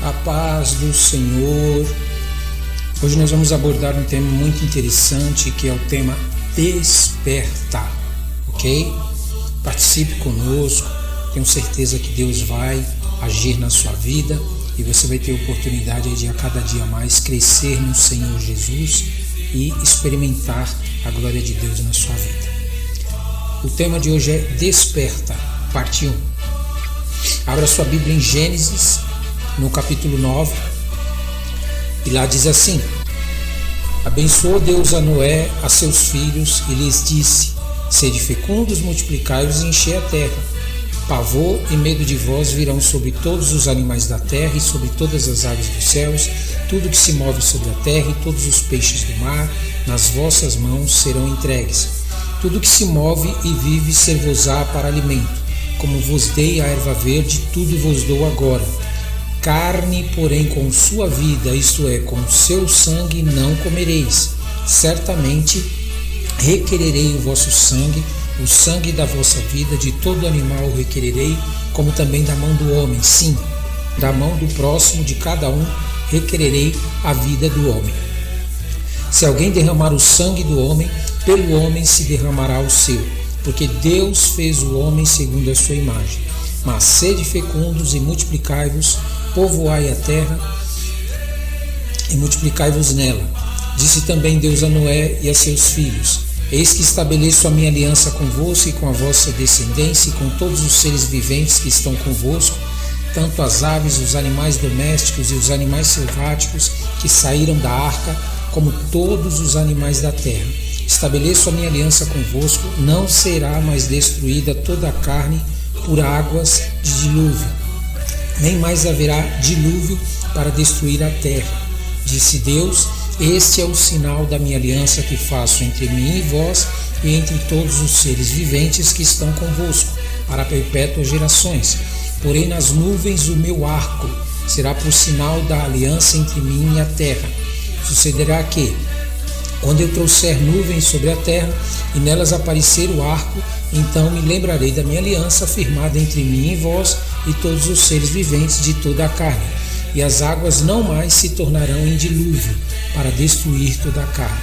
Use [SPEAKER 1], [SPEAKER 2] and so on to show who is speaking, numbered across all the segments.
[SPEAKER 1] A paz do Senhor. Hoje nós vamos abordar um tema muito interessante, que é o tema despertar, ok? Participe conosco, tenho certeza que Deus vai agir na sua vida e você vai ter oportunidade de a cada dia mais crescer no Senhor Jesus e experimentar a glória de Deus na sua vida. O tema de hoje é Desperta, parte 1. Abra sua Bíblia em Gênesis, no capítulo 9, e lá diz assim: Abençoou Deus a Noé, a seus filhos, e lhes disse: Sede fecundos, multiplicai-vos e enchei a terra. Pavor e medo de vós virão sobre todos os animais da terra e sobre todas as aves dos céus, tudo que se move sobre a terra e todos os peixes do mar, nas vossas mãos serão entregues. Tudo que se move e vive ser-vos-á para alimento. Como vos dei a erva verde, tudo vos dou agora. Carne, porém, com sua vida, isto é, com seu sangue, não comereis. Certamente requererei o vosso sangue, o sangue da vossa vida, de todo animal o requererei, como também da mão do homem. Sim, da mão do próximo de cada um requererei a vida do homem. Se alguém derramar o sangue do homem, pelo homem se derramará o seu, porque Deus fez o homem segundo a sua imagem. Mas sede fecundos e multiplicai-vos, povoai a terra e multiplicai-vos nela. Disse também Deus a Noé e a seus filhos: Eis que estabeleço a minha aliança convosco e com a vossa descendência e com todos os seres viventes que estão convosco, tanto as aves, os animais domésticos e os animais selváticos que saíram da arca, como todos os animais da terra. Estabeleço a minha aliança convosco, não será mais destruída toda a carne por águas de dilúvio, nem mais haverá dilúvio para destruir a terra. Disse Deus: Este é o sinal da minha aliança que faço entre mim e vós e entre todos os seres viventes que estão convosco, para perpétuas gerações. Porém nas nuvens o meu arco será por sinal da aliança entre mim e a terra. Sucederá que, quando eu trouxer nuvens sobre a terra e nelas aparecer o arco, então me lembrarei da minha aliança firmada entre mim e vós e todos os seres viventes de toda a carne, e as águas não mais se tornarão em dilúvio para destruir toda a carne.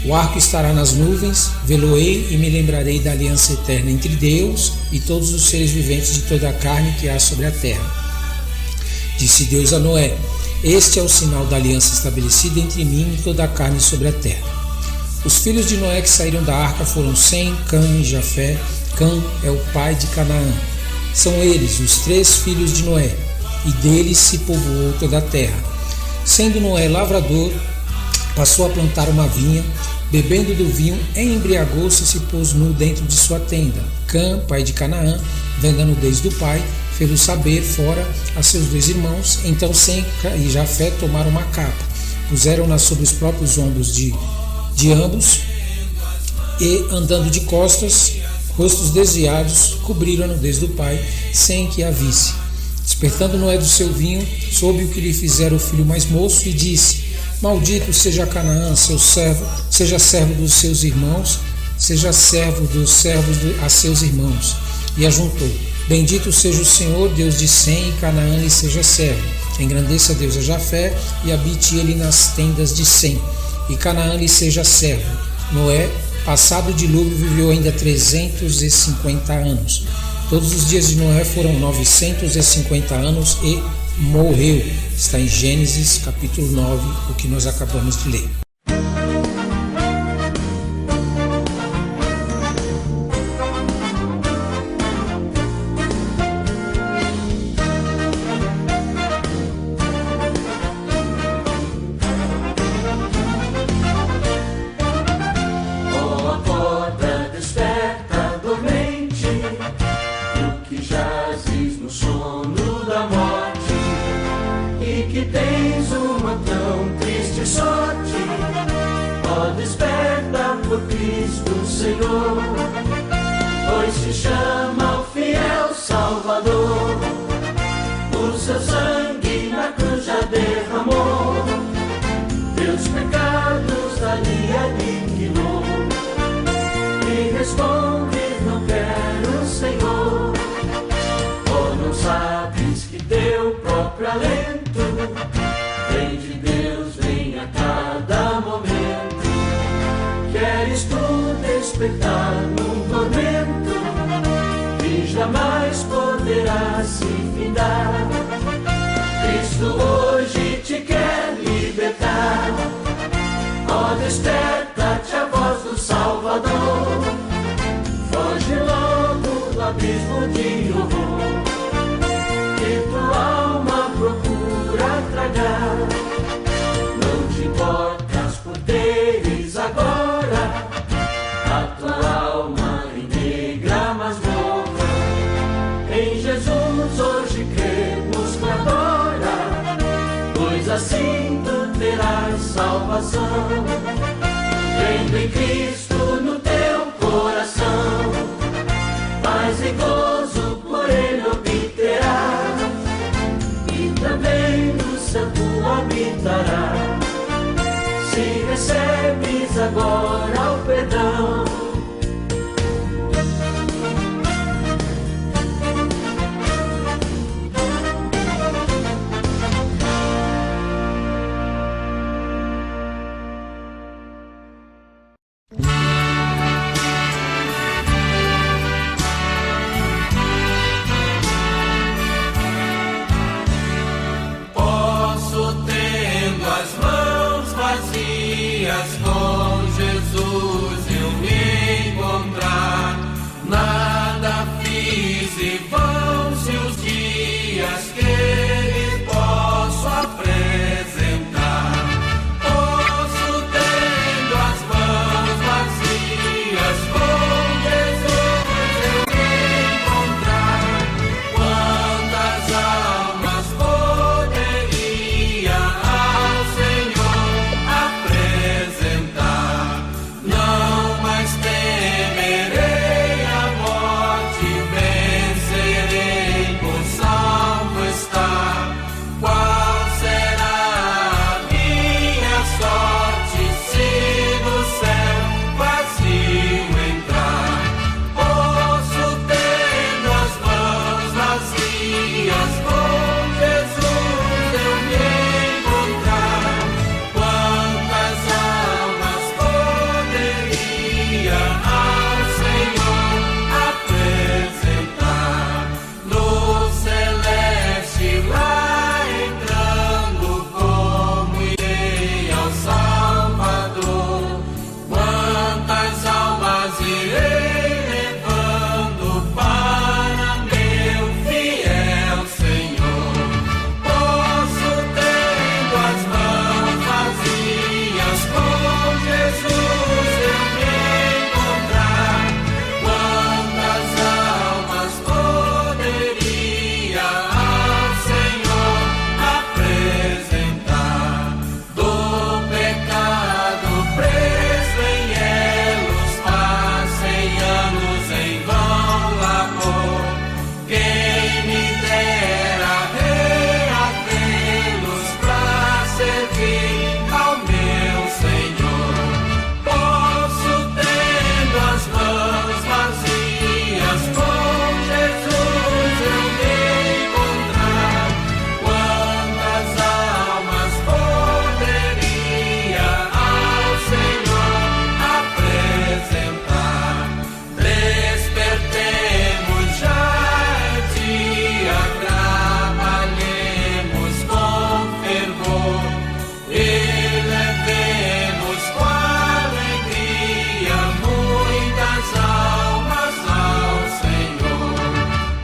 [SPEAKER 1] O arco estará nas nuvens, vê-lo-ei e me lembrarei da aliança eterna entre Deus e todos os seres viventes de toda a carne que há sobre a terra. Disse Deus a Noé: Este é o sinal da aliança estabelecida entre mim e toda a carne sobre a terra. Os filhos de Noé que saíram da arca foram Sem, Cã e Jafé. Cã é o pai de Canaã. São eles os 3 filhos de Noé, e deles se povoou toda a terra. Sendo Noé lavrador, passou a plantar uma vinha, bebendo do vinho, embriagou-se e se pôs nu dentro de sua tenda. Cã, pai de Canaã, vendo a nudez do pai, fez-o saber fora a seus 2 irmãos. Então Sem e Jafé tomaram uma capa, puseram-na sobre os próprios ombros de ambos, e andando de costas, rostos desviados, cobriram a nudez do pai, sem que a visse. Despertando Noé do seu vinho, soube o que lhe fizera o filho mais moço, e disse: Maldito seja Canaã, seu servo, seja servo dos seus irmãos, seja servo dos servos a seus irmãos. E ajuntou: Bendito seja o Senhor, Deus de Sem, e Canaã lhe seja servo. Engrandeça Deus a Jafé, e habite ele nas tendas de Sem, e Canaã lhe seja servo. Noé, passado o dilúvio, viveu ainda 350 anos. Todos os dias de Noé foram 950 anos e morreu. Está em Gênesis capítulo 9, o que nós acabamos de ler.
[SPEAKER 2] Que tens uma tão triste sorte, ó, desperta por Cristo Senhor, pois se chama o fiel Salvador. O seu sangue na cruz já derramou, teus pecados ali aniquilou. E respondes: não quero, Senhor, ou não sabes que teu próprio alento se findar. Cristo hoje te quer libertar. Ó, desperta-te a voz do Salvador. Foge logo do abismo de horror que tua alma procura tragar. Não te importas por teres agora a tua alma em negra masmorra. Em Jesus hoje cremos que adora, pois assim tu terás salvação. Crendo em Cristo no teu coração, paz e gozo por Ele obterás, e também no céu tu habitarás, se recebes agora o perdão.
[SPEAKER 3] Com Jesus eu me encontrar, nada fiz e vão-se os dias que lhe posso apresentar. Posso, tendo as mãos vazias, com Jesus eu me encontrar. Quantas almas poderia ao Senhor apresentar? Não mais temerei a morte, vencerei, por salvo estar. Qual será a minha sorte se no céu vazio entrar? Posso, tendo as mãos vazias, com Jesus eu me encontrar. Quantas almas poderia ao Senhor apresentar? No celeste lá entrando, como irei ao Salvador? Quantas almas irei levando para meu fiel Senhor? Posso, tendo as mãos vazias, com Jesus eu me encontrar. Quantas almas poderia ao Senhor apresentar? Do pecado preso em elos, passei anos em vão labor. Quem me dera reavê-los pra servir ao meu Senhor. Posso, tendo as mãos vazias, com Jesus eu me encontrar. Quantas almas poderia ao Senhor apresentar? Despertemos, já é dia, trabalhemos com fervor e levemos com alegria muitas almas ao Senhor.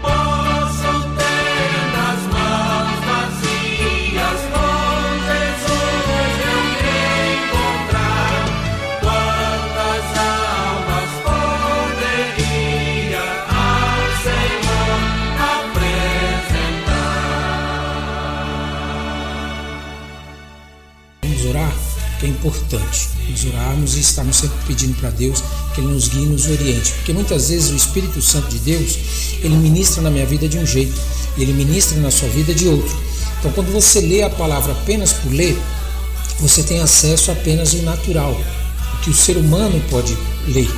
[SPEAKER 3] Posso, tendo as mãos vazias, com Jesus eu me encontrar. Quantas almas poderia ao Senhor apresentar?
[SPEAKER 1] Vamos orar, que é importante nós orarmos e estarmos sempre pedindo para Deus que Ele nos guie e nos oriente, porque muitas vezes o Espírito Santo de Deus, Ele ministra na minha vida de um jeito e Ele ministra na sua vida de outro. Então quando você lê a palavra apenas por ler, você tem acesso apenas ao natural, o que o ser humano pode ler.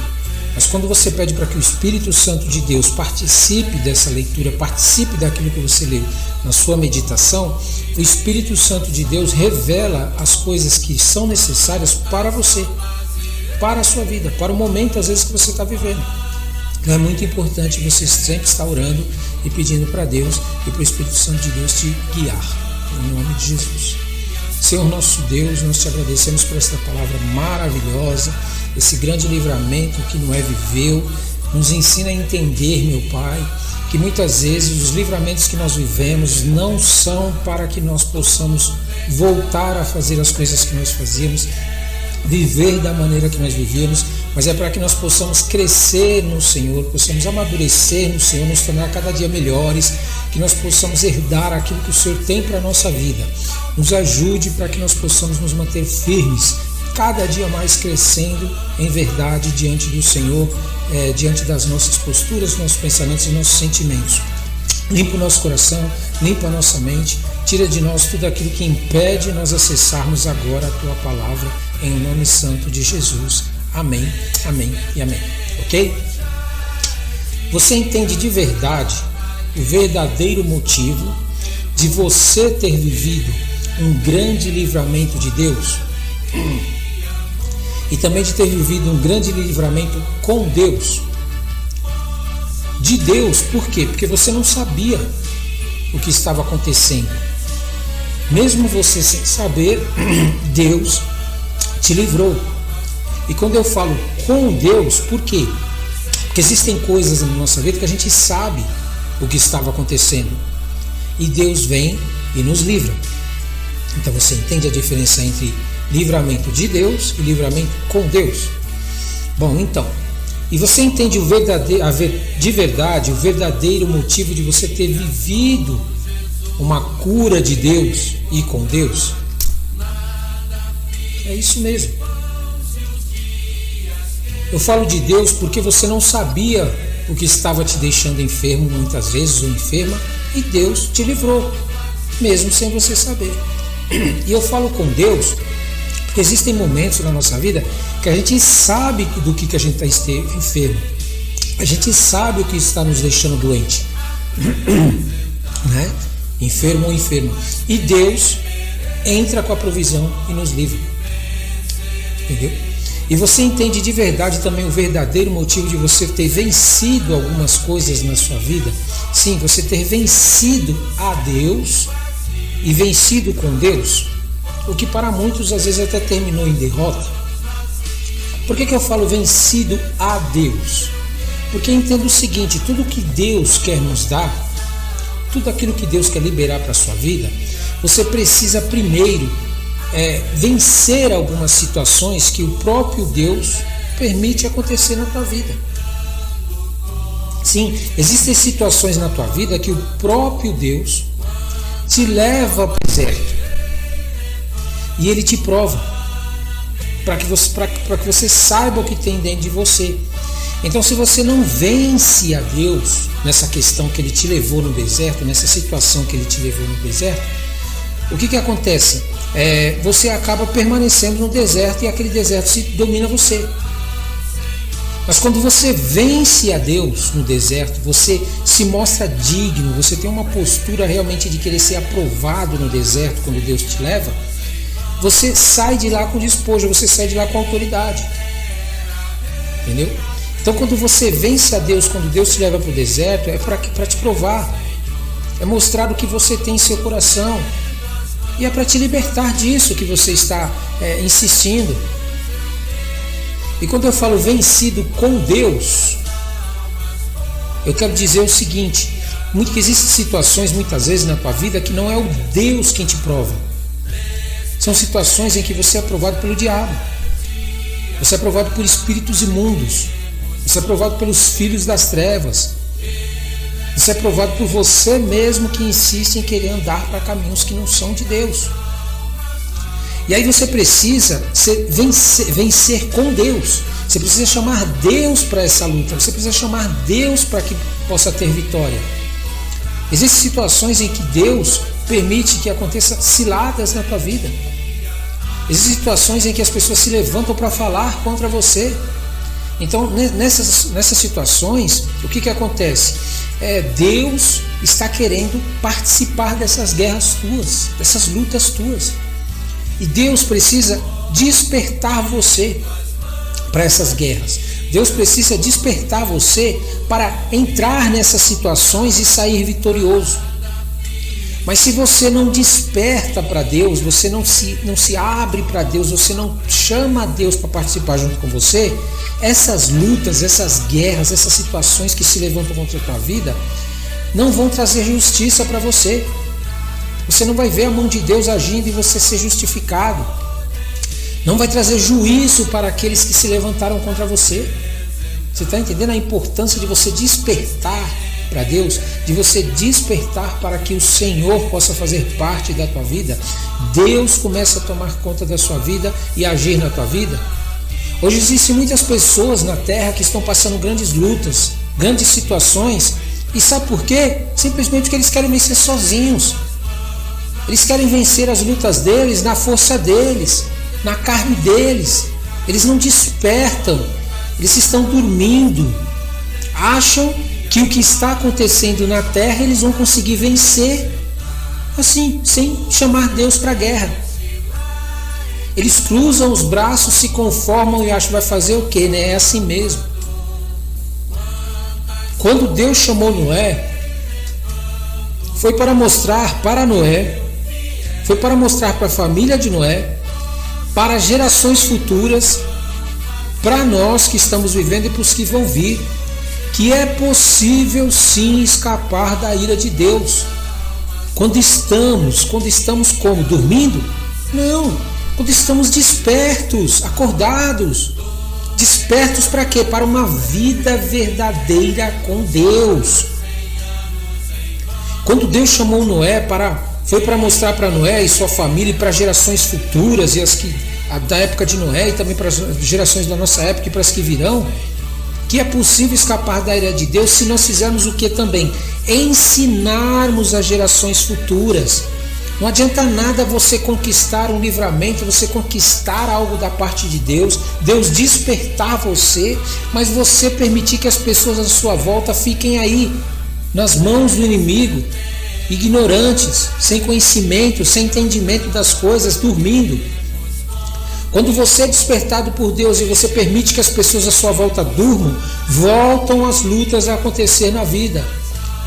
[SPEAKER 1] Mas quando você pede para que o Espírito Santo de Deus participe dessa leitura, participe daquilo que você leu na sua meditação, o Espírito Santo de Deus revela as coisas que são necessárias para você, para a sua vida, para o momento às vezes que você está vivendo. Então é muito importante você sempre estar orando e pedindo para Deus e para o Espírito Santo de Deus te guiar, em nome de Jesus. Senhor nosso Deus, nós te agradecemos por esta palavra maravilhosa, esse grande livramento que Noé viveu. Nos ensina a entender, meu Pai, que muitas vezes os livramentos que nós vivemos não são para que nós possamos voltar a fazer as coisas que nós fazíamos, viver da maneira que nós vivíamos, mas é para que nós possamos crescer no Senhor, possamos amadurecer no Senhor, nos tornar cada dia melhores, que nós possamos herdar aquilo que o Senhor tem para a nossa vida. Nos ajude para que nós possamos nos manter firmes, cada dia mais crescendo em verdade diante do Senhor, diante das nossas posturas, nossos pensamentos e nossos sentimentos. Limpa o nosso coração, limpa a nossa mente, tira de nós tudo aquilo que impede nós acessarmos agora a Tua palavra, em nome santo de Jesus. Amém, amém e amém. Ok? Você entende de verdade o verdadeiro motivo de você ter vivido um grande livramento de Deus? E também de ter vivido um grande livramento com Deus. De Deus, por quê? Porque você não sabia o que estava acontecendo. Mesmo você sem saber, Deus te livrou. E quando eu falo com Deus, por quê? Porque existem coisas na nossa vida que a gente sabe o que estava acontecendo. E Deus vem e nos livra. Então você entende a diferença entre livramento de Deus e livramento com Deus? Bom, então, e você entende de verdade o verdadeiro motivo de você ter vivido uma cura de Deus e com Deus? É isso mesmo. Eu falo de Deus porque você não sabia o que estava te deixando enfermo muitas vezes ou enferma, e Deus te livrou, mesmo sem você saber. E eu falo com Deus porque existem momentos na nossa vida que a gente sabe do que a gente está enfermo. A gente sabe o que está nos deixando doente, né? Enfermo ou enfermo. E Deus entra com a provisão e nos livra. Entendeu? E você entende de verdade também o verdadeiro motivo de você ter vencido algumas coisas na sua vida? Sim, você ter vencido a Deus e vencido com Deus, o que para muitos às vezes até terminou em derrota. Por que eu falo vencido a Deus? Porque eu entendo o seguinte: tudo que Deus quer nos dar, tudo aquilo que Deus quer liberar para a sua vida, você precisa primeiro vencer algumas situações que o próprio Deus permite acontecer na tua vida. Sim, existem situações na tua vida que o próprio Deus te leva ao deserto e Ele te prova para que você saiba o que tem dentro de você. Então, se você não vence a Deus nessa questão que Ele te levou no deserto, nessa situação que Ele te levou no deserto, o que acontece? Você acaba permanecendo no deserto e aquele deserto domina você. Mas quando você vence a Deus no deserto, você se mostra digno, você tem uma postura realmente de querer ser aprovado no deserto quando Deus te leva, você sai de lá com despojo, você sai de lá com autoridade. Entendeu? Então quando você vence a Deus, quando Deus te leva para o deserto, é para te provar, é mostrar o que você tem em seu coração, e é para te libertar disso que você está insistindo. E quando eu falo vencido com Deus, eu quero dizer o seguinte: que existem situações muitas vezes na tua vida que não é o Deus quem te prova. São situações em que você é provado pelo diabo, você é provado por espíritos imundos, você é provado pelos filhos das trevas, você é provado por você mesmo que insiste em querer andar para caminhos que não são de Deus. E aí você precisa vencer com Deus. Você precisa chamar Deus para essa luta. Você precisa chamar Deus para que possa ter vitória. Existem situações em que Deus permite que aconteçam ciladas na tua vida. Existem situações em que as pessoas se levantam para falar contra você. Então, nessas situações, o que acontece? Deus está querendo participar dessas guerras tuas, dessas lutas tuas. E Deus precisa despertar você para essas guerras. Deus precisa despertar você para entrar nessas situações e sair vitorioso. Mas se você não desperta para Deus, você não se abre para Deus, você não chama a Deus para participar junto com você, essas lutas, essas guerras, essas situações que se levantam contra a tua vida, não vão trazer justiça para você. Você não vai ver a mão de Deus agindo e você ser justificado. Não vai trazer juízo para aqueles que se levantaram contra você. Você está entendendo a importância de você despertar para Deus, de você despertar para que o Senhor possa fazer parte da tua vida? Deus começa a tomar conta da sua vida e agir na tua vida. Hoje existem muitas pessoas na terra que estão passando grandes lutas, grandes situações, e sabe por quê? Simplesmente porque eles querem vencer sozinhos. Eles querem vencer as lutas deles na força deles, na carne deles. Eles não despertam, eles estão dormindo. Acham que o que está acontecendo na terra eles vão conseguir vencer assim, sem chamar Deus para a guerra. Eles cruzam os braços, se conformam e acham que vai fazer o quê, né? É assim mesmo. Quando Deus chamou Noé, foi para mostrar para Noé, foi para mostrar para a família de Noé, para gerações futuras, para nós que estamos vivendo e para os que vão vir, que é possível sim escapar da ira de Deus. Quando estamos como? Dormindo? Não. Quando estamos despertos, acordados. Despertos para quê? Para uma vida verdadeira com Deus. Quando Deus chamou Noé foi para mostrar para Noé e sua família e para gerações futuras e da época de Noé e também para as gerações da nossa época e para as que virão, que é possível escapar da ira de Deus se nós fizermos o que também? Ensinarmos as gerações futuras. Não adianta nada você conquistar um livramento, você conquistar algo da parte de Deus, Deus despertar você, mas você permitir que as pessoas à sua volta fiquem aí, nas mãos do inimigo, ignorantes, sem conhecimento, sem entendimento das coisas, dormindo. Quando você é despertado por Deus e você permite que as pessoas à sua volta durmam, voltam as lutas a acontecer na vida,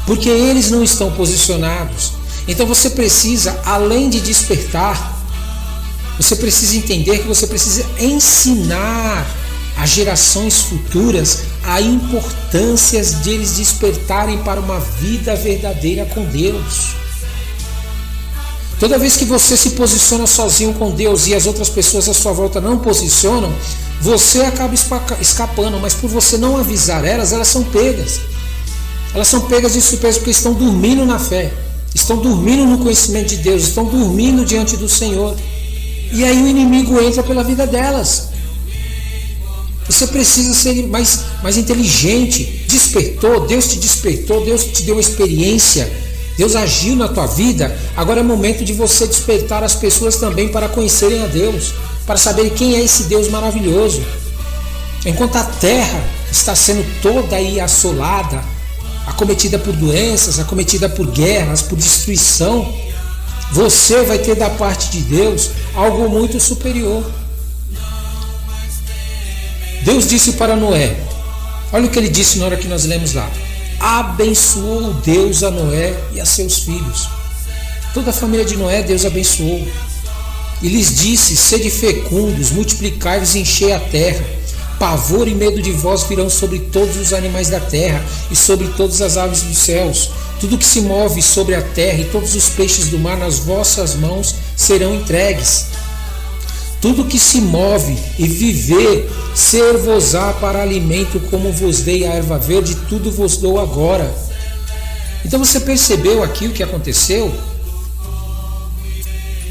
[SPEAKER 1] porque eles não estão posicionados. Então você precisa, além de despertar, você precisa entender que você precisa ensinar às gerações futuras a importância de eles despertarem para uma vida verdadeira com Deus. Toda vez que você se posiciona sozinho com Deus e as outras pessoas à sua volta não posicionam, você acaba escapando, mas por você não avisar elas, elas são pegas. Elas são pegas de surpresa porque estão dormindo na fé, estão dormindo no conhecimento de Deus, estão dormindo diante do Senhor. E aí o inimigo entra pela vida delas. Você precisa ser mais inteligente. Despertou, Deus te deu experiência, Deus agiu na tua vida. Agora é momento de você despertar as pessoas também para conhecerem a Deus, para saberem quem é esse Deus maravilhoso. Enquanto a terra está sendo toda aí assolada, acometida por doenças, acometida por guerras, por destruição, você vai ter da parte de Deus algo muito superior. Deus disse para Noé, olha o que ele disse na hora que nós lemos lá: abençoou Deus a Noé e a seus filhos. Toda a família de Noé Deus abençoou. E lhes disse: sede fecundos, multiplicai-vos e enchei a terra. Pavor e medo de vós virão sobre todos os animais da terra e sobre todas as aves dos céus. Tudo que se move sobre a terra e todos os peixes do mar nas vossas mãos serão entregues. Tudo que se move e viver, ser-vos-á para alimento, como vos dei a erva verde, tudo vos dou agora. Então você percebeu aqui o que aconteceu?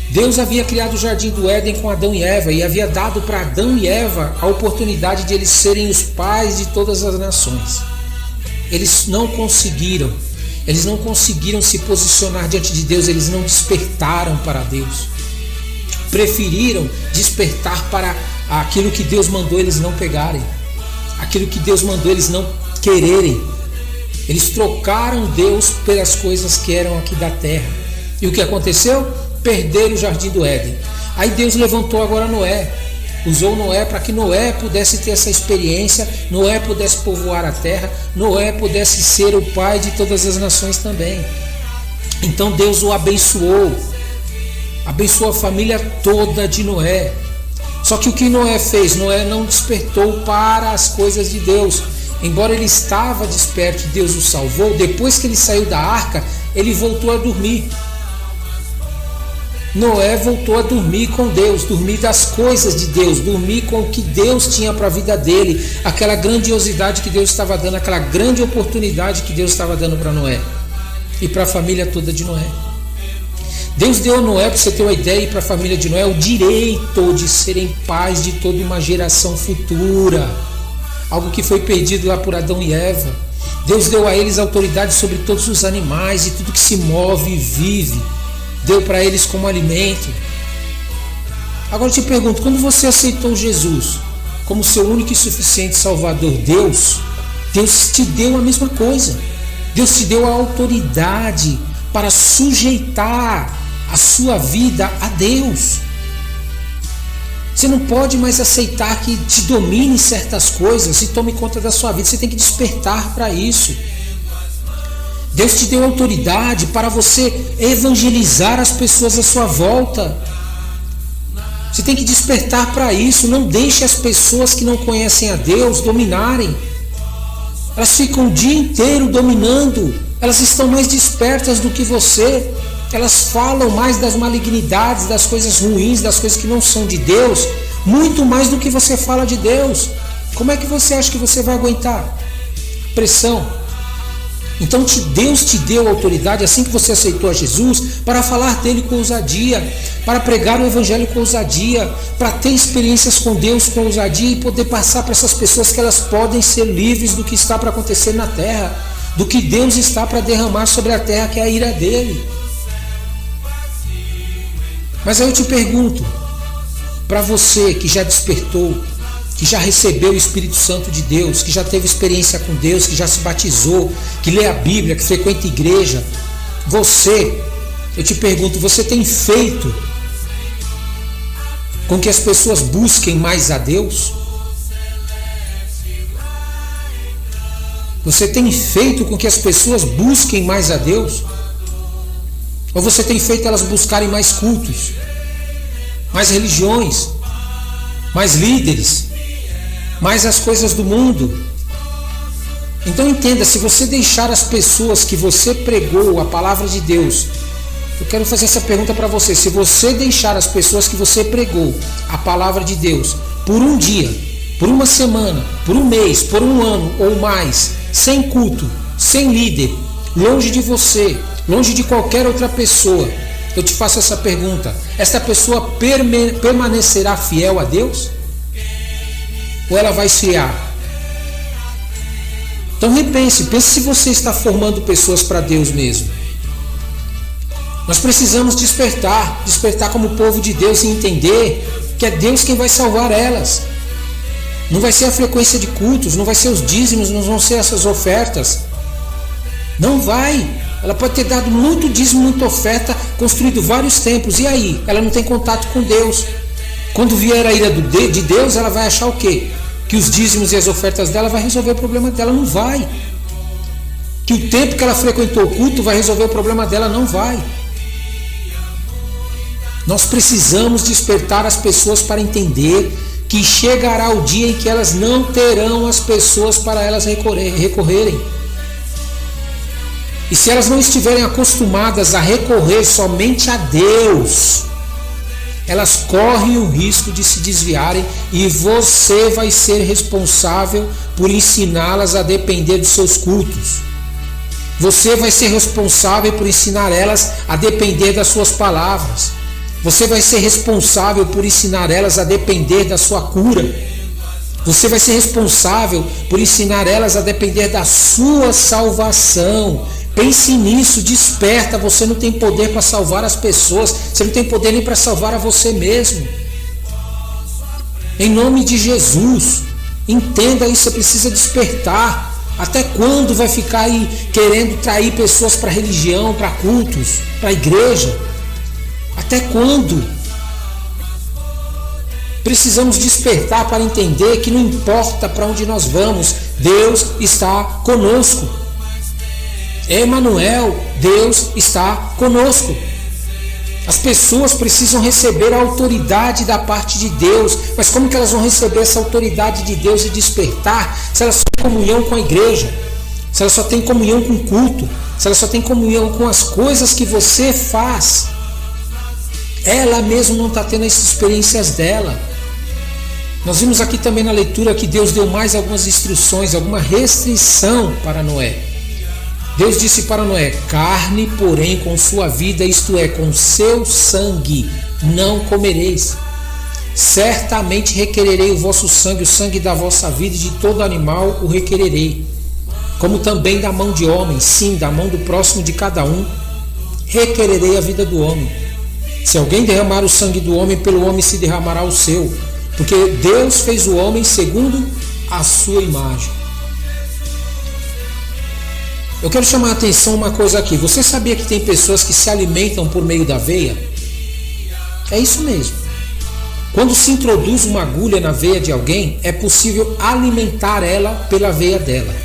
[SPEAKER 1] Deus havia criado o jardim do Éden com Adão e Eva e havia dado para Adão e Eva a oportunidade de eles serem os pais de todas as nações. Eles não conseguiram se posicionar diante de Deus, eles não despertaram para Deus. Preferiram despertar para aquilo que Deus mandou eles não pegarem, aquilo que Deus mandou eles não quererem. Eles trocaram Deus pelas coisas que eram aqui da terra. E o que aconteceu? Perderam o jardim do Éden. Aí Deus levantou agora Noé. Usou Noé para que Noé pudesse ter essa experiência, Noé pudesse povoar a terra, Noé pudesse ser o pai de todas as nações também. Então Deus o abençoou a família toda de Noé. Só que o que Noé fez? Noé não despertou para as coisas de Deus. Embora ele estava desperto e Deus o salvou, depois que ele saiu da arca, ele voltou a dormir. Noé voltou a dormir com Deus, dormir das coisas de Deus, dormir com o que Deus tinha para a vida dele, aquela grandiosidade que Deus estava dando, aquela grande oportunidade que Deus estava dando para Noé e para a família toda de Noé. Deus deu a Noé, para você ter uma ideia, e para a família de Noé, o direito de serem pais de toda uma geração futura, algo que foi perdido lá por Adão e Eva. Deus deu a eles autoridade sobre todos os animais e tudo que se move e vive, deu para eles como alimento. Agora eu te pergunto, quando você aceitou Jesus como seu único e suficiente Salvador, Deus te deu a mesma coisa. Deus te deu a autoridade para sujeitar a sua vida a Deus. Você não pode mais aceitar que te domine certas coisas e tome conta da sua vida. Você tem que despertar para isso. Deus te deu autoridade para você evangelizar as pessoas à sua volta. Você tem que despertar para isso. Não deixe as pessoas que não conhecem a Deus dominarem. Elas ficam o dia inteiro dominando. Elas estão mais despertas do que você. Elas falam mais das malignidades, das coisas ruins, das coisas que não são de Deus, muito mais do que você fala de Deus. Como é que você acha que você vai aguentar? Pressão. Então Deus te deu autoridade, assim que você aceitou a Jesus, para falar dele com ousadia, para pregar o evangelho com ousadia, para ter experiências com Deus com ousadia e poder passar para essas pessoas que elas podem ser livres do que está para acontecer na terra, do que Deus está para derramar sobre a terra, que é a ira dele. Mas aí eu te pergunto, para você que já despertou, que já recebeu o Espírito Santo de Deus, que já teve experiência com Deus, que já se batizou, que lê a Bíblia, que frequenta a igreja, eu te pergunto, você tem feito com que as pessoas busquem mais a Deus? Você tem feito com que as pessoas busquem mais a Deus? Ou você tem feito elas buscarem mais cultos, mais religiões, mais líderes, mais as coisas do mundo? Então entenda, se você deixar as pessoas que você pregou a palavra de Deus, eu quero fazer essa pergunta para você, se você deixar as pessoas que você pregou a palavra de Deus por um dia, por uma semana, por um mês, por um ano ou mais, sem culto, sem líder, longe de você, longe de qualquer outra pessoa, eu te faço essa pergunta: esta pessoa permanecerá fiel a Deus? Ou ela vai esfriar? Então pense se você está formando pessoas para Deus mesmo. Nós precisamos despertar como povo de Deus e entender que é Deus quem vai salvar elas. Não vai ser a frequência de cultos, não vai ser os dízimos, não vão ser essas ofertas. Não vai. Ela pode ter dado muito dízimo, muita oferta, construído vários templos. E aí? Ela não tem contato com Deus. Quando vier a ira de Deus, ela vai achar o quê? Que os dízimos e as ofertas dela vai resolver o problema dela. Não vai. Que o tempo que ela frequentou o culto vai resolver o problema dela. Não vai. Nós precisamos despertar as pessoas para entender que chegará o dia em que elas não terão as pessoas para elas recorrerem. E se elas não estiverem acostumadas a recorrer somente a Deus, elas correm o risco de se desviarem e você vai ser responsável por ensiná-las a depender dos seus cultos. Você vai ser responsável por ensinar elas a depender das suas palavras. Você vai ser responsável por ensinar elas a depender da sua cura. Você vai ser responsável por ensinar elas a depender da sua salvação. Pense nisso, desperta. Você não tem poder para salvar as pessoas. Você não tem poder nem para salvar a você mesmo. Em nome de Jesus, entenda isso, você precisa despertar. Até quando vai ficar aí querendo trair pessoas para religião, para cultos, para a igreja? Até quando? Precisamos despertar para entender que não importa para onde nós vamos, Deus está conosco. Emanuel, Deus está conosco. As pessoas precisam receber a autoridade da parte de Deus. Mas como que elas vão receber essa autoridade de Deus e despertar se elas só têm comunhão com a igreja? Se elas só têm comunhão com o culto? Se elas só têm comunhão com as coisas que você faz? Ela mesmo não está tendo as experiências dela. Nós vimos aqui também na leitura que Deus deu mais algumas instruções, alguma restrição para Noé. Deus disse para Noé: carne, porém, com sua vida, isto é, com seu sangue, não comereis. Certamente requererei o vosso sangue, o sangue da vossa vida, e de todo animal o requererei. Como também da mão de homem, sim, da mão do próximo de cada um, requererei a vida do homem. Se alguém derramar o sangue do homem, pelo homem se derramará o seu. Porque Deus fez o homem segundo a sua imagem. Eu quero chamar a atenção uma coisa aqui. Você sabia que tem pessoas que se alimentam por meio da veia? É isso mesmo. Quando se introduz uma agulha na veia de alguém, é possível alimentar ela pela veia dela.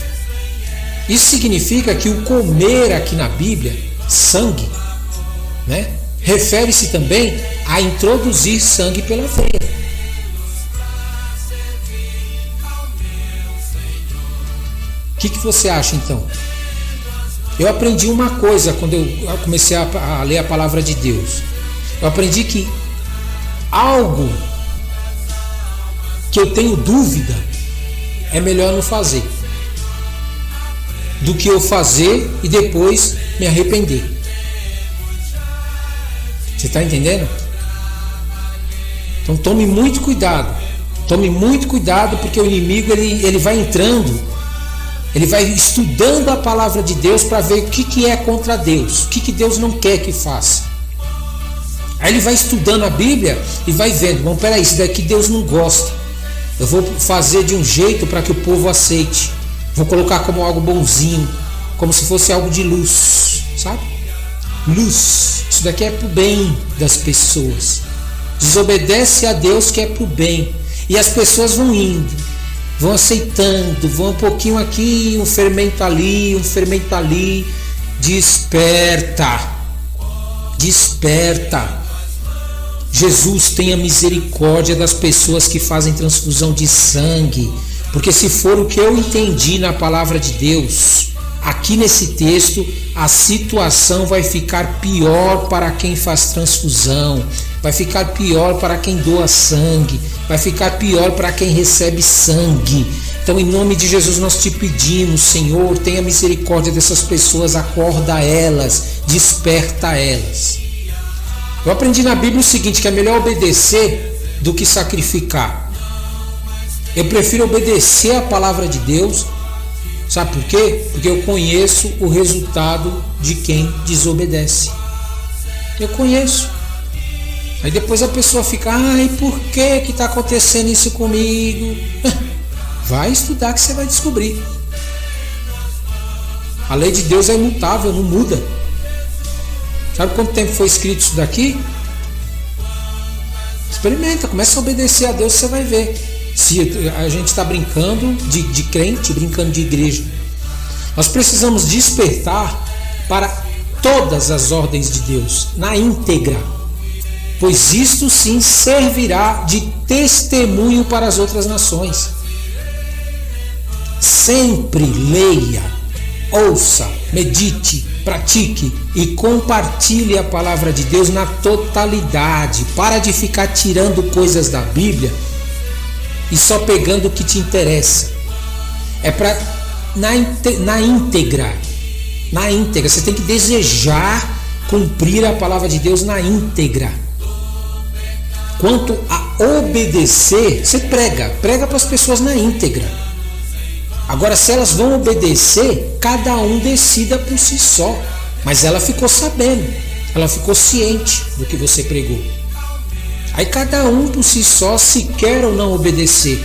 [SPEAKER 1] Isso significa que o comer aqui na Bíblia, sangue, né, refere-se também a introduzir sangue pela veia. O que você acha então? Eu aprendi uma coisa quando eu comecei a ler a palavra de Deus. Eu aprendi que algo que eu tenho dúvida é melhor não fazer do que eu fazer e depois me arrepender. Você está entendendo? Então tome muito cuidado. Tome muito cuidado, porque o inimigo ele vai entrando. Ele vai estudando a palavra de Deus para ver o que é contra Deus, o que Deus não quer que faça. Aí ele vai estudando a Bíblia e vai vendo: bom, peraí, isso daqui Deus não gosta. Eu vou fazer de um jeito para que o povo aceite. Vou colocar como algo bonzinho, como se fosse algo de luz, sabe? Luz. Isso daqui é para o bem das pessoas. Desobedece a Deus que é para o bem. E as pessoas vão indo, vão aceitando, vão um pouquinho aqui, um fermento ali, um fermento ali. Desperta, desperta. Jesus, tenha misericórdia das pessoas que fazem transfusão de sangue, porque se for o que eu entendi na palavra de Deus, aqui nesse texto, a situação vai ficar pior para quem faz transfusão, vai ficar pior para quem doa sangue, vai ficar pior para quem recebe sangue. Então, em nome de Jesus, nós te pedimos, Senhor, tenha misericórdia dessas pessoas, acorda elas, desperta elas. Eu aprendi na Bíblia o seguinte, que é melhor obedecer do que sacrificar. Eu prefiro obedecer a palavra de Deus. Sabe por quê? Porque eu conheço o resultado de quem desobedece. Eu conheço. Aí depois a pessoa fica: ai, por que está acontecendo isso comigo? Vai estudar que você vai descobrir. A lei de Deus é imutável, não muda. Sabe quanto tempo foi escrito isso daqui? Experimenta, começa a obedecer a Deus, você vai ver. Se a gente está brincando de crente, brincando de igreja. Nós precisamos despertar para todas as ordens de Deus, na íntegra, pois isto sim servirá de testemunho para as outras nações. Sempre leia, ouça, medite, pratique e compartilhe a palavra de Deus na totalidade. Para de ficar tirando coisas da Bíblia e só pegando o que te interessa. É para na íntegra. Na íntegra. Você tem que desejar cumprir a palavra de Deus na íntegra. Quanto a obedecer, você prega para as pessoas na íntegra. Agora, se elas vão obedecer, cada um decida por si só. Mas ela ficou sabendo, ela ficou ciente do que você pregou. Aí cada um por si só, se quer ou não obedecer,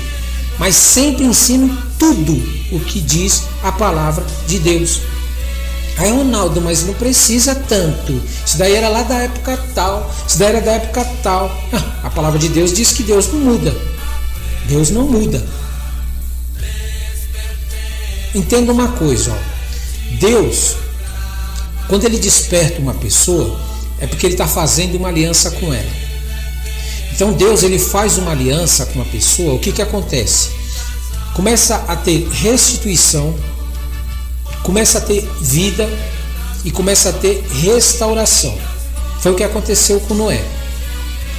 [SPEAKER 1] mas sempre ensine tudo o que diz a palavra de Deus. Aí, Ronaldo, mas não precisa tanto. Isso daí era lá da época tal, isso daí era da época tal. A A palavra de Deus diz que Deus não muda. Deus não muda. Entenda uma coisa, Deus, quando ele desperta uma pessoa, é porque ele está fazendo uma aliança com ela. Então Deus, ele faz uma aliança com uma pessoa, o que acontece? Começa a ter restituição, começa a ter vida e começa a ter restauração. Foi o que aconteceu com Noé.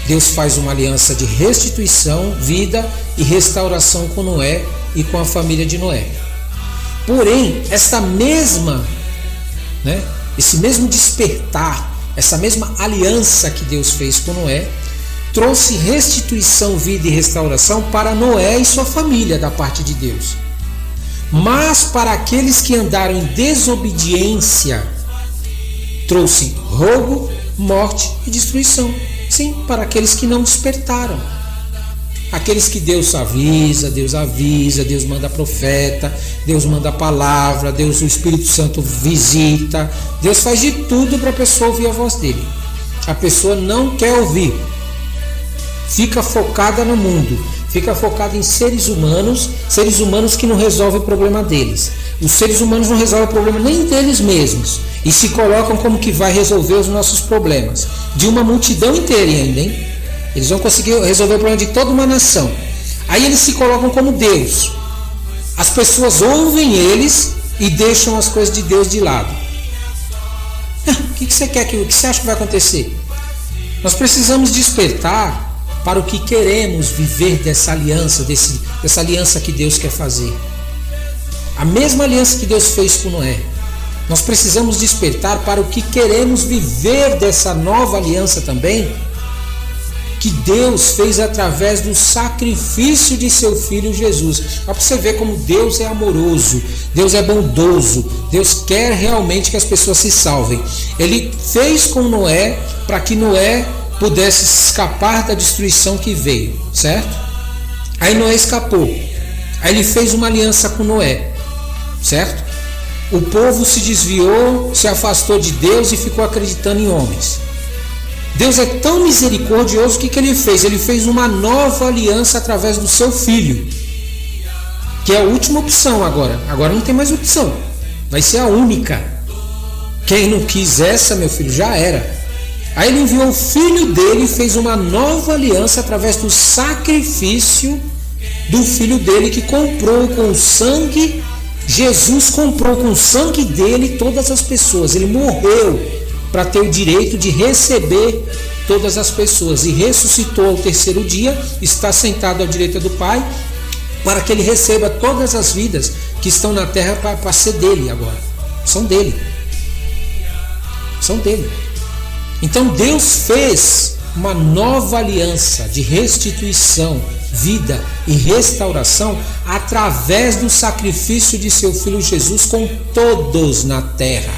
[SPEAKER 1] Deus faz uma aliança de restituição, vida e restauração com Noé e com a família de Noé. Porém, esse mesmo despertar, essa mesma aliança que Deus fez com Noé, trouxe restituição, vida e restauração para Noé e sua família da parte de Deus. Mas para aqueles que andaram em desobediência, trouxe roubo, morte e destruição. Sim, para aqueles que não despertaram. Aqueles que Deus avisa, Deus manda profeta, Deus manda palavra, Deus, o Espírito Santo visita, Deus faz de tudo para a pessoa ouvir a voz dele. A pessoa não quer ouvir, fica focada no mundo, fica focada em seres humanos que não resolvem o problema deles. Os seres humanos não resolvem o problema nem deles mesmos e se colocam como que vai resolver os nossos problemas, de uma multidão inteira ainda, hein? Eles vão conseguir resolver o problema de toda uma nação. Aí eles se colocam como Deus. As pessoas ouvem eles e deixam as coisas de Deus de lado. O que você quer? O que você acha que vai acontecer? Nós precisamos despertar para o que queremos viver dessa aliança, dessa aliança que Deus quer fazer. A mesma aliança que Deus fez com Noé. Nós precisamos despertar para o que queremos viver dessa nova aliança também, que Deus fez através do sacrifício de seu Filho Jesus. Para você ver como Deus é amoroso, Deus é bondoso, Deus quer realmente que as pessoas se salvem. Ele fez com Noé para que Noé pudesse escapar da destruição que veio, certo? Aí Noé escapou. Aí ele fez uma aliança com Noé, certo? O povo se desviou, se afastou de Deus e ficou acreditando em homens. Deus é tão misericordioso, o que ele fez? Ele fez uma nova aliança através do seu Filho, que é a última opção agora. Agora não tem mais opção, vai ser a única. Quem não quis essa, meu filho, já era. Aí ele enviou o Filho dele e fez uma nova aliança através do sacrifício do Filho dele, que comprou com o sangue. Jesus comprou com o sangue dele todas as pessoas. Ele morreu para ter o direito de receber todas as pessoas e ressuscitou ao terceiro dia, está sentado à direita do Pai, para que ele receba todas as vidas que estão na terra para ser dele agora. São dele. Então Deus fez uma nova aliança de restituição, vida e restauração através do sacrifício de seu Filho Jesus com todos na terra.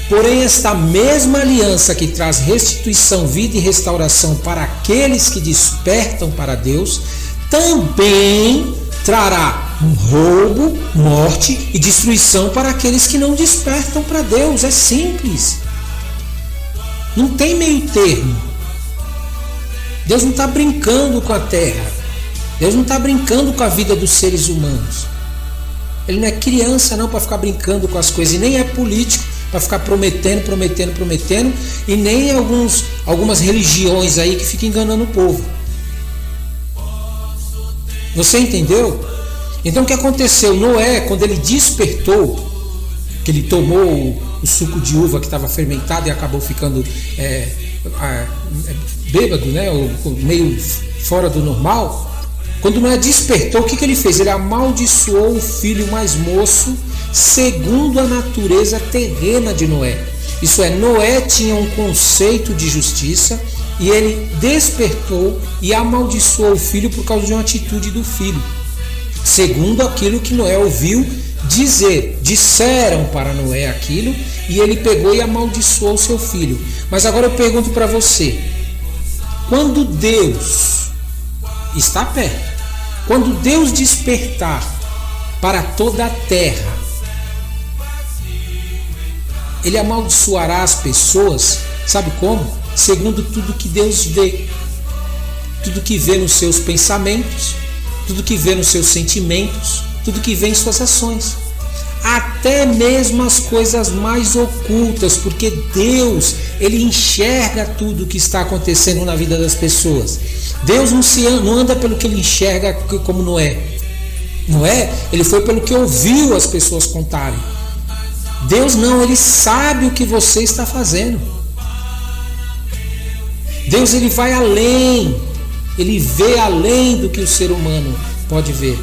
[SPEAKER 1] Porém, esta mesma aliança que traz restituição, vida e restauração para aqueles que despertam para Deus, também trará roubo, morte e destruição para aqueles que não despertam para Deus. É simples. Não tem meio termo. Deus não está brincando com a terra. Deus não está brincando com a vida dos seres humanos. Ele não é criança não para ficar brincando com as coisas, e nem é político para ficar prometendo, e nem algumas religiões aí que ficam enganando o povo. Você entendeu? Então o que aconteceu? Noé, quando ele despertou, que ele tomou o suco de uva que estava fermentado e acabou ficando bêbado, né? Ou meio fora do normal. Quando Noé despertou, o que ele fez? Ele amaldiçoou o filho mais moço segundo a natureza terrena de Noé. Isso é, Noé tinha um conceito de justiça e ele despertou e amaldiçoou o filho por causa de uma atitude do filho, segundo aquilo que Noé ouviu dizer. Disseram para Noé aquilo e ele pegou e amaldiçoou o seu filho. Mas agora eu pergunto para você, quando Deus está perto, quando Deus despertar para toda a terra, ele amaldiçoará as pessoas, sabe como? Segundo tudo que Deus vê. tudo que vê nos seus pensamentos, tudo que vê nos seus sentimentos, tudo que vê em suas ações. Até mesmo as coisas mais ocultas, porque Deus, Ele enxerga tudo o que está acontecendo na vida das pessoas. Deus não anda pelo que Ele enxerga como Noé. Noé, ele foi pelo que ouviu as pessoas contarem. Deus não, Ele sabe o que você está fazendo. Deus, Ele vai além, Ele vê além do que o ser humano pode ver.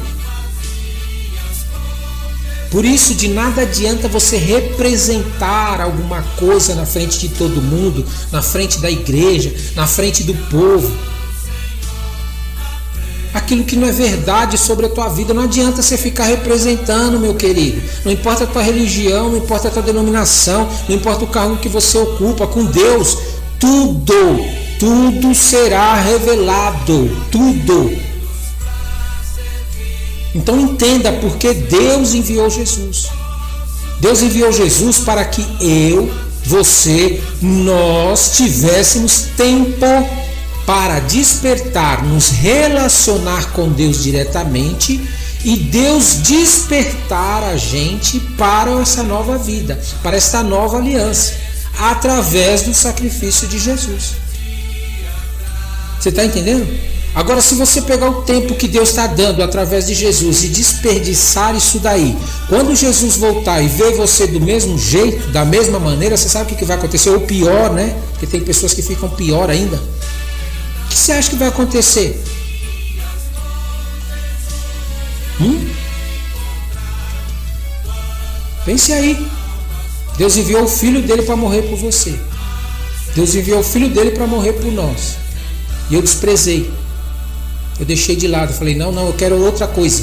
[SPEAKER 1] Por isso, de nada adianta você representar alguma coisa na frente de todo mundo, na frente da igreja, na frente do povo. Aquilo que não é verdade sobre a tua vida, não adianta você ficar representando, meu querido. Não importa a tua religião, não importa a tua denominação, não importa o cargo que você ocupa, com Deus, tudo será revelado, tudo. Então entenda porque Deus enviou Jesus. Deus enviou Jesus para que eu, você, nós tivéssemos tempo para despertar, nos relacionar com Deus diretamente e Deus despertar a gente para essa nova vida, para esta nova aliança, através do sacrifício de Jesus. Você está entendendo? Agora, se você pegar o tempo que Deus está dando através de Jesus e desperdiçar isso daí, quando Jesus voltar e ver você do mesmo jeito, da mesma maneira, você sabe o que vai acontecer? Ou pior, né? Porque tem pessoas que ficam pior ainda. O que você acha que vai acontecer? Pense aí. Deus enviou o Filho dele para morrer por você. Deus enviou o Filho dele para morrer por nós. E eu desprezei. Eu deixei de lado, falei, não, eu quero outra coisa.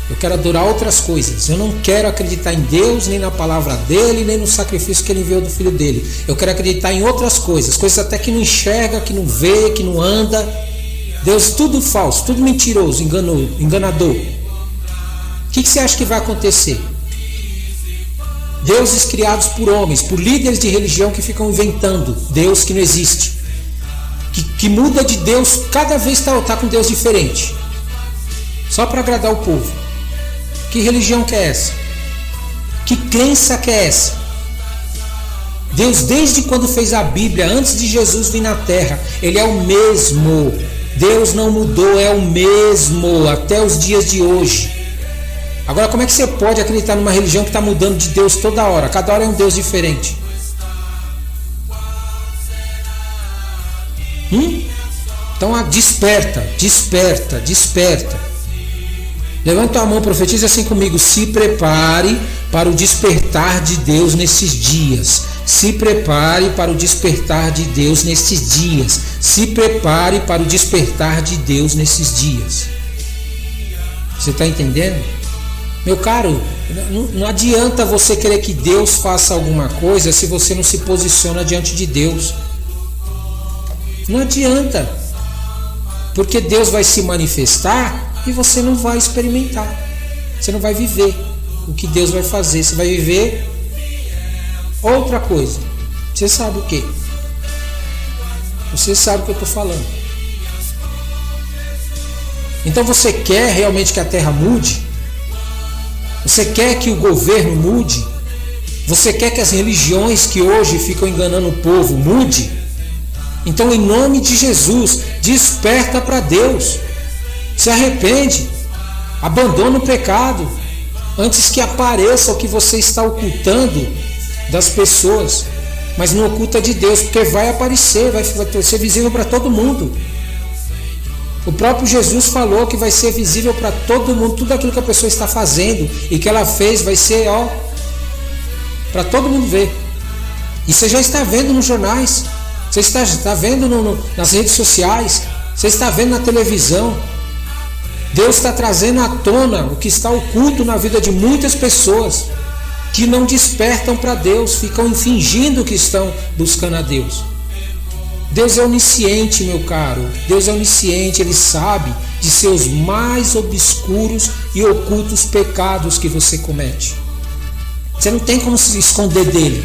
[SPEAKER 1] Eu quero adorar outras coisas. Eu não quero acreditar em Deus, nem na palavra dele, nem no sacrifício que ele enviou do Filho dele. Eu quero acreditar em outras coisas, coisas até que não enxerga, que não vê, que não anda. Deus, tudo falso, tudo mentiroso, enganador. O que você acha que vai acontecer? Deuses criados por homens, por líderes de religião que ficam inventando Deus que não existe. Que muda de Deus, cada vez está com Deus diferente, só para agradar o povo. Que religião que é essa? Que crença que é essa? Deus, desde quando fez a Bíblia, antes de Jesus vir na terra, Ele é o mesmo. Deus não mudou, é o mesmo até os dias de hoje. Agora, como é que você pode acreditar numa religião que está mudando de Deus toda hora? Cada hora é um Deus diferente. Então desperta. Levanta a mão, profetiza assim comigo. Se prepare para o despertar de Deus nesses dias. Se prepare para o despertar de Deus nesses dias. Se prepare para o despertar de Deus nesses dias. Você está entendendo? Meu caro, não adianta você querer que Deus faça alguma coisa se você não se posiciona diante de Deus. Não adianta, porque Deus vai se manifestar e você não vai experimentar, você não vai viver o que Deus vai fazer, você vai viver outra coisa. Você sabe o que? Você sabe o que eu estou falando. Então você quer realmente que a terra mude? Você quer que o governo mude? Você quer que as religiões que hoje ficam enganando o povo mude? Então, em nome de Jesus, desperta para Deus, se arrepende, abandona o pecado, antes que apareça o que você está ocultando das pessoas, mas não oculta de Deus, porque vai aparecer, vai ser visível para todo mundo. O próprio Jesus falou que vai ser visível para todo mundo, tudo aquilo que a pessoa está fazendo e que ela fez vai ser, para todo mundo ver. E você já está vendo nos jornais. Você está vendo nas redes sociais, você está vendo na televisão. Deus está trazendo à tona o que está oculto na vida de muitas pessoas que não despertam para Deus, ficam fingindo que estão buscando a Deus. Deus é onisciente, meu caro. Deus é onisciente, Ele sabe de seus mais obscuros e ocultos pecados que você comete. Você não tem como se esconder dele.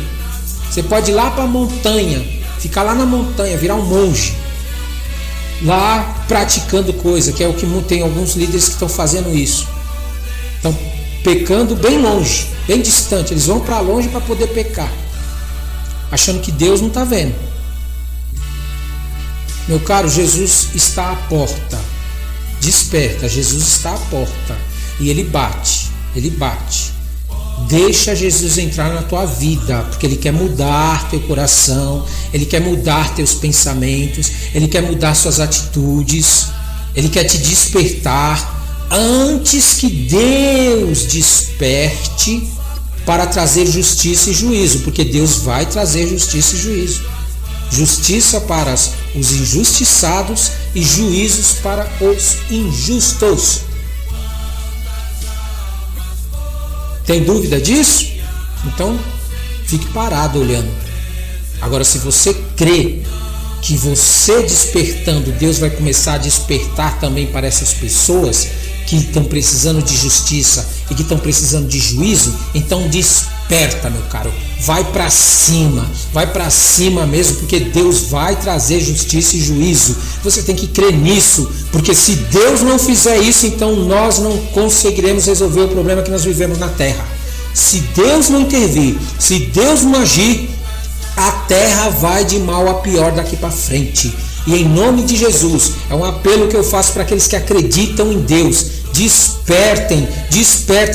[SPEAKER 1] Você pode ir lá para a montanha, ficar lá na montanha, virar um monge. lá praticando coisa, que é o que tem alguns líderes que estão fazendo isso. Estão pecando bem longe, bem distante. Eles vão para longe para poder pecar, achando que Deus não está vendo. Meu caro, Jesus está à porta. Desperta, Jesus está à porta. E Ele bate, Ele bate. Deixa Jesus entrar na tua vida, porque Ele quer mudar teu coração, Ele quer mudar teus pensamentos, Ele quer mudar suas atitudes, Ele quer te despertar antes que Deus desperte para trazer justiça e juízo, porque Deus vai trazer justiça e juízo. Justiça para os injustiçados e juízos para os injustos. Tem dúvida disso? Então, fique parado olhando. Agora, se você crê que você despertando, Deus vai começar a despertar também para essas pessoas que estão precisando de justiça e que estão precisando de juízo, então desperta, meu caro. Vai para cima mesmo, porque Deus vai trazer justiça e juízo. Você tem que crer nisso, porque se Deus não fizer isso, então nós não conseguiremos resolver o problema que nós vivemos na terra. Se Deus não intervir, se Deus não agir, a terra vai de mal a pior daqui para frente. E em nome de Jesus, é um apelo que eu faço para aqueles que acreditam em Deus. Despertem,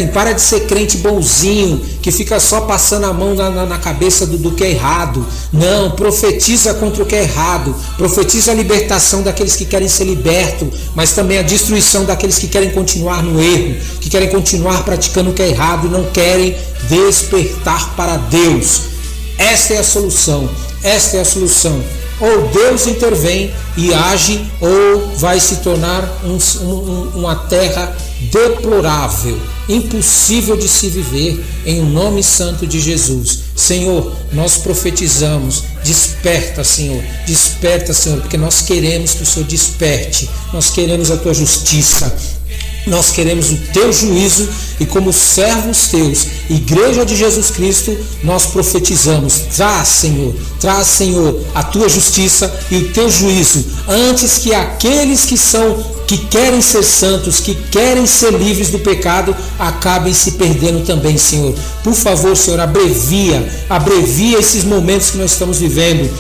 [SPEAKER 1] para de ser crente bonzinho, que fica só passando a mão na cabeça do que é errado. Não, profetiza contra o que é errado, profetiza a libertação daqueles que querem ser libertos, mas também a destruição daqueles que querem continuar no erro, que querem continuar praticando o que é errado e não querem despertar para Deus. Esta é a solução, Ou Deus intervém e age, ou vai se tornar uma terra deplorável, impossível de se viver, em nome santo de Jesus. Senhor, nós profetizamos, desperta, Senhor, porque nós queremos que o Senhor desperte, nós queremos a tua justiça, nós queremos o teu juízo, e como servos teus, Igreja de Jesus Cristo, nós profetizamos. Traz, Senhor, a tua justiça e o teu juízo, antes que aqueles que querem ser santos, que querem ser livres do pecado, acabem se perdendo também, Senhor. Por favor, Senhor, abrevia esses momentos que nós estamos vivendo,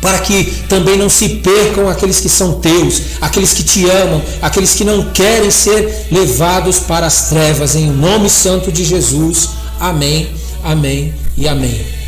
[SPEAKER 1] para que também não se percam aqueles que são teus, aqueles que te amam, aqueles que não querem ser levados para as trevas, em nome santo de Jesus. Amém, amém e amém.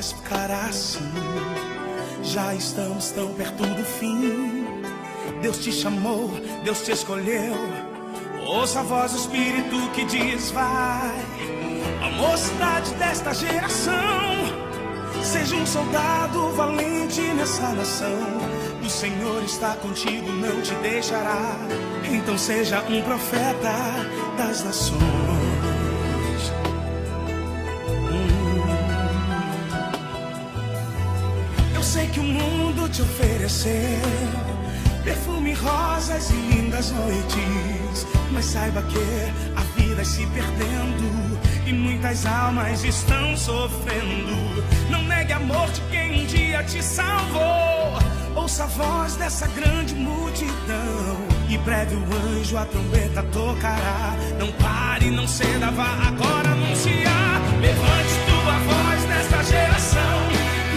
[SPEAKER 4] mais ficará assim. Já estamos tão perto do fim. Deus te chamou, Deus te escolheu. Ouça a voz do Espírito que diz: vai. A mocidade desta geração, seja um soldado valente nessa nação. O Senhor está contigo, não te deixará. Então seja um profeta das nações. Eu sei que o mundo te ofereceu perfume, rosas e lindas noites, mas saiba que a vida se perdendo e muitas almas estão sofrendo. Não negue amor de quem um dia te salvou. Ouça a voz dessa grande multidão e breve o anjo a trombeta tocará. Não pare, não ceda, vá agora anunciar. Levante tua voz nesta geração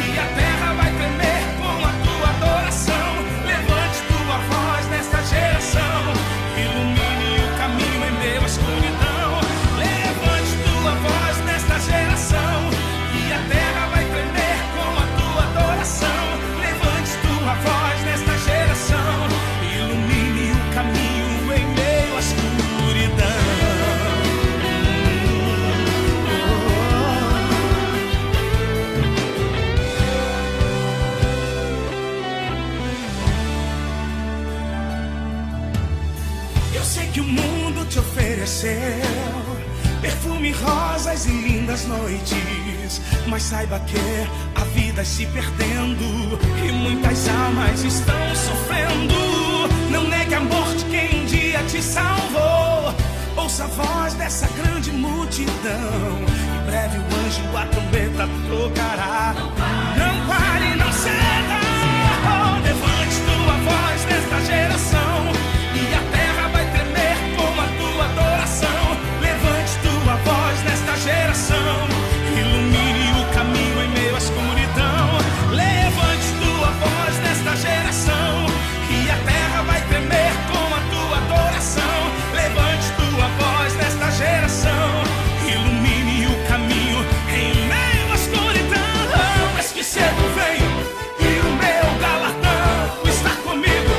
[SPEAKER 4] e a terra vai tremer com a tua adoração. Levante tua voz nesta geração, ilumine o caminho em meio à escuridão. Levante tua voz nesta geração e a terra vai tremer com a tua adoração. Levante tua voz nesta geração, ilumine o caminho em meio à escuridão. Eu sei que o mundo te ofereceu perfume, rosas e lindas noites, mas saiba que a vida se perdendo e muitas almas estão sofrendo. Não negue amor de quem um dia te salvou. Ouça a voz dessa grande multidão. Em breve o anjo a trombeta tocará. Não pare, não ceda. Oh, levante tua voz nesta geração e a terra vai tremer com a tua adoração. Levante tua voz nesta geração, ilumine o caminho em meio à escuridão. Levante tua voz nesta geração e a terra vai tremer com a tua adoração. Levante tua voz nesta geração, ilumine o caminho em meio à escuridão. Mas que cedo venho e o meu galardão está comigo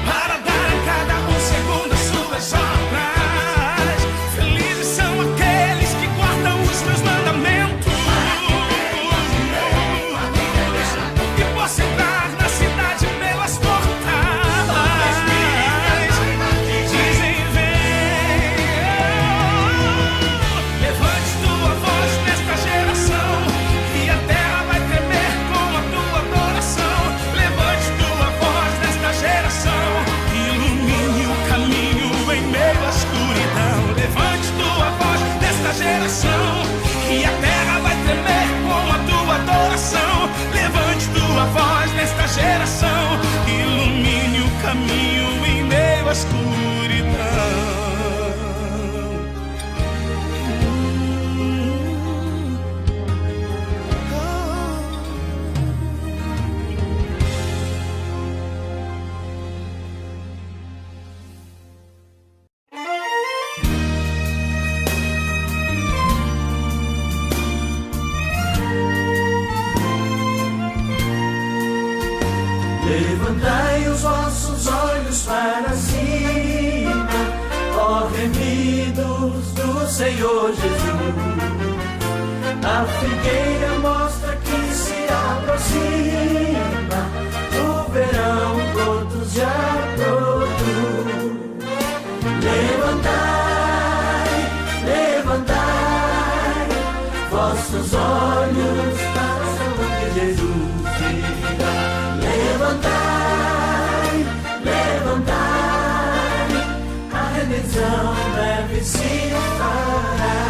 [SPEAKER 4] para dar a cada um segundo as suas obras. Felizes são aqueles que guardam os meus mandamentos e posso entrar na cidade pelas portas. Dizem vem. Levante tua voz nesta geração e a terra vai tremer com a tua adoração. Levante tua voz nesta geração, ilumine o caminho em meio à escuridão. Levante tua voz nesta geração e a terra vai tremer com a tua adoração. Levante tua voz nesta geração, ilumine o caminho em meio à escuridão.
[SPEAKER 2] Levantai os vossos olhos para cima, ó remidos do Senhor Jesus. A figueira mostra que se aproxima, o verão brotos já produz. Levantai, levantai vossos olhos para onde Jesus irá. Levantai, levantai, a redenção breve se fará.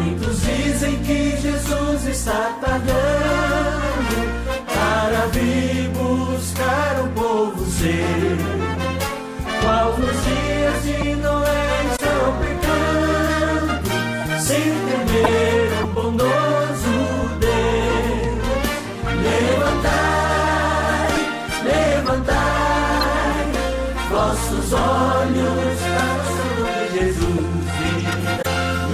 [SPEAKER 2] Muitos dizem que Jesus está tardando para vir buscar o povo seu. Qual nos dias de Noé estão pecando, sem temer o bondoso Deus. Levantai, levantai vossos olhos para onde Jesus virá.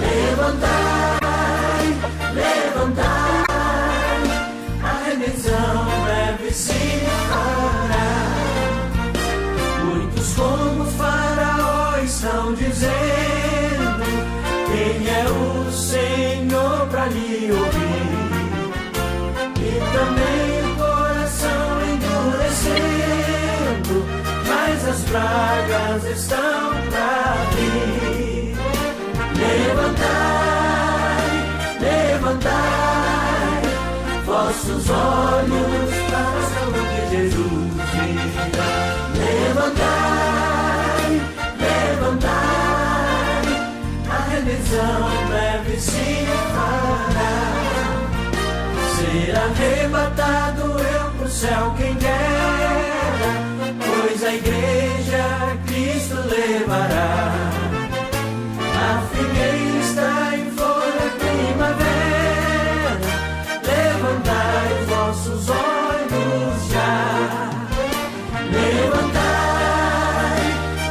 [SPEAKER 2] Levantai, levantai pragas estão pra vir. Levantai, levantai vossos olhos para a salvação de Jesus virá. Levantai, levantai, a redenção breve se fará. Ser arrebatado eu pro céu quem dera, pois a igreja Cristo levará. A figueira está em flor da primavera, levantai os vossos olhos já. Levantai,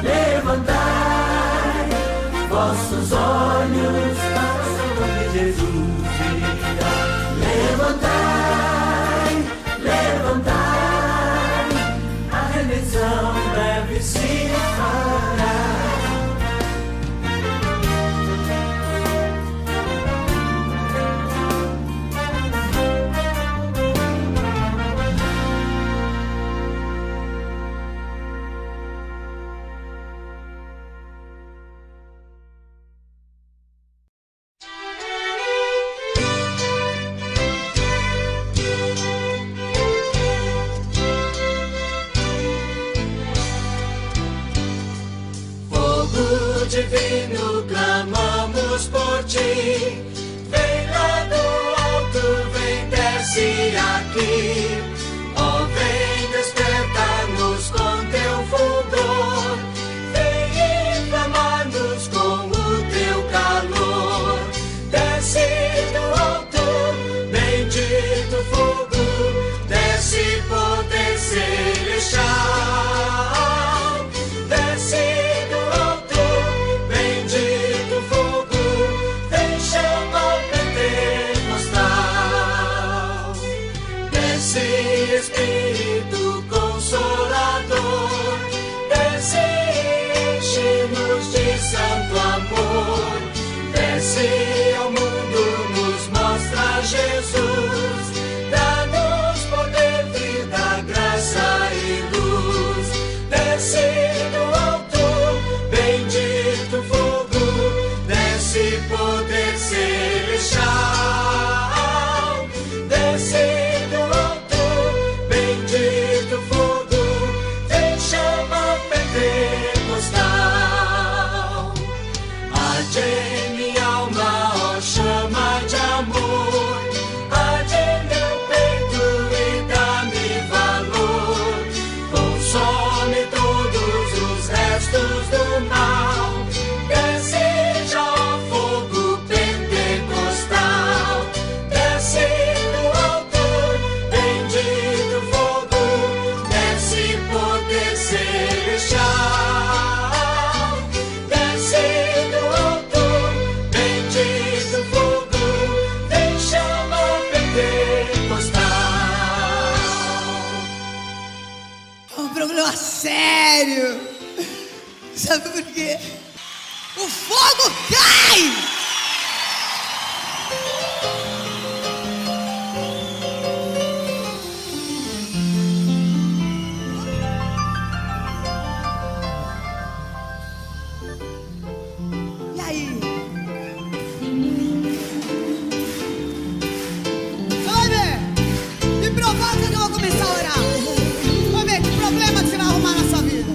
[SPEAKER 2] levantai vossos olhos para a salvação de Jesus virá. Levantai, levantai, a redenção breve se fará.
[SPEAKER 3] Divino, clamamos por ti. Vem lá do alto, vem, desce aqui. Ó, vem despertar-nos com teu fulgor. Vem inflamar-nos com o teu calor. Desce do alto, bendito fogo. Desce poder celestial. Desce do alto, bendito fogo, vem chama pentecostal. Desce Espírito Consolador, desce enche-nos de santo amor. Desce ao mundo, nos mostra Jesus, dá-nos poder, vida, graça e luz. Desce do alto, bendito fogo, desce poder celestial. Desce do alto, bendito fogo, vem chama pentecostal. Arde em minha alma, ó chama de amor, arde em meu peito e dá-me valor. Consome todos os restos do mal, desce já, ó fogo pentecostal. Desce do alto, bendito fogo, desce poder celestial. Desce do alto, bendito fogo, vem chama pentecostal.
[SPEAKER 5] É um problema sério. Sabe por quê? O fogo cai! E aí? Vai ver! Me provoca que eu vou começar a orar. Vamos ver que problema que você vai arrumar na sua vida.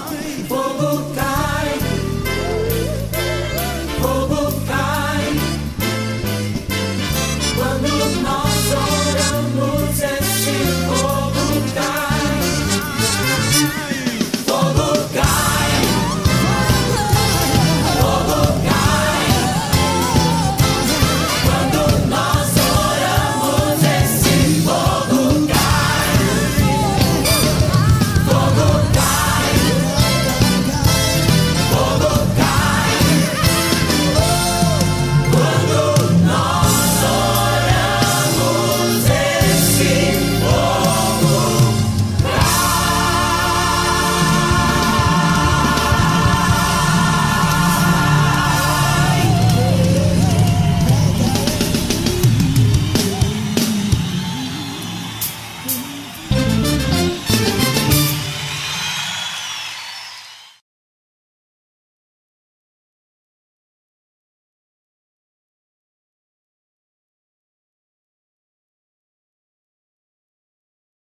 [SPEAKER 5] Ó.